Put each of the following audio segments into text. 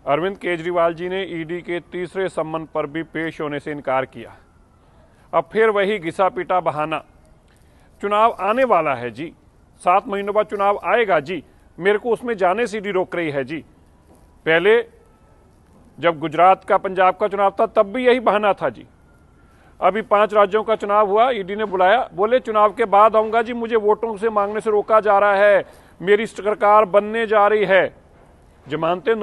अरविंद केजरीवाल जी ने ईडी के तीसरे सम्मन पर भी पेश होने से इनकार किया। अब फिर वही घिसा पीटा बहाना। चुनाव आने वाला है जी, 7 महीनों बाद चुनाव आएगा जी, मेरे को उसमें जाने से ईडी रोक रही है जी। पहले जब गुजरात का पंजाब का चुनाव था तब भी यही बहाना था जी। अभी 5 राज्यों का चुनाव हुआ, ईडी ने बुलाया, बोले चुनाव के बाद आऊंगा जी, मुझे वोटों से मांगने से रोका जा रहा है, मेरी सरकार बनने जा रही है। जमानतें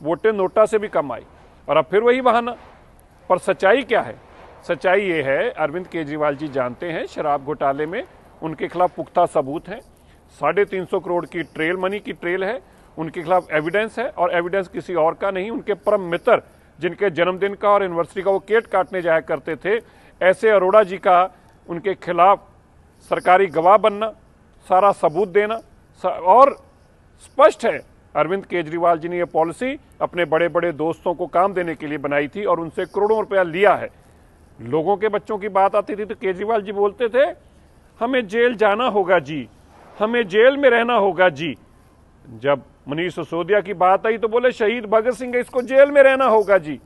वोटें नोटा से भी कम आई और अब फिर वही बहाना। पर सच्चाई क्या है? सच्चाई ये है, अरविंद केजरीवाल जी जानते हैं शराब घोटाले में उनके खिलाफ पुख्ता सबूत हैं। 350 करोड़ की ट्रेल मनी की ट्रेल है, उनके खिलाफ एविडेंस है और एविडेंस किसी और का नहीं, उनके परम मित्र जिनके जन्मदिन का और एनिवर्सरी का वो केक काटने जाया करते थे, ऐसे अरोड़ा जी का उनके खिलाफ सरकारी गवाह बनना, सारा सबूत देना। और स्पष्ट है अरविंद केजरीवाल जी ने यह पॉलिसी अपने बड़े बड़े दोस्तों को काम देने के लिए बनाई थी और उनसे करोड़ों रुपया लिया है। लोगों के बच्चों की बात आती थी तो केजरीवाल जी बोलते थे हमें जेल जाना होगा जी, हमें जेल में रहना होगा जी। जब मनीष सिसोदिया की बात आई तो बोले शहीद भगत सिंह, इसको जेल में रहना होगा जी,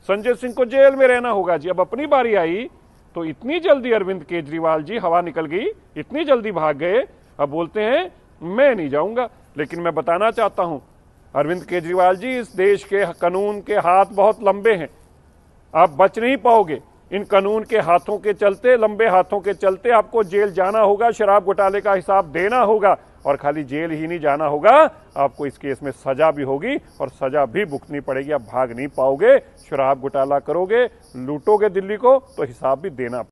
संजय सिंह को जेल में रहना होगा जी। अब अपनी बारी आई तो इतनी जल्दी अरविंद केजरीवाल जी हवा निकल गई, इतनी जल्दी भाग गए। अब बोलते हैं मैं नहीं जाऊंगा। लेकिन मैं बताना चाहता हूं अरविंद केजरीवाल जी, इस देश के कानून के हाथ बहुत लंबे हैं, आप बच नहीं पाओगे। इन कानून के हाथों के चलते, लंबे हाथों के चलते आपको जेल जाना होगा, शराब घोटाले का हिसाब देना होगा। और खाली जेल ही नहीं जाना होगा, आपको इस केस में सजा भी होगी और सजा भी भुगतनी पड़ेगी। आप भाग नहीं पाओगे, शराब घोटाला करोगे, लूटोगे दिल्ली को तो हिसाब भी देना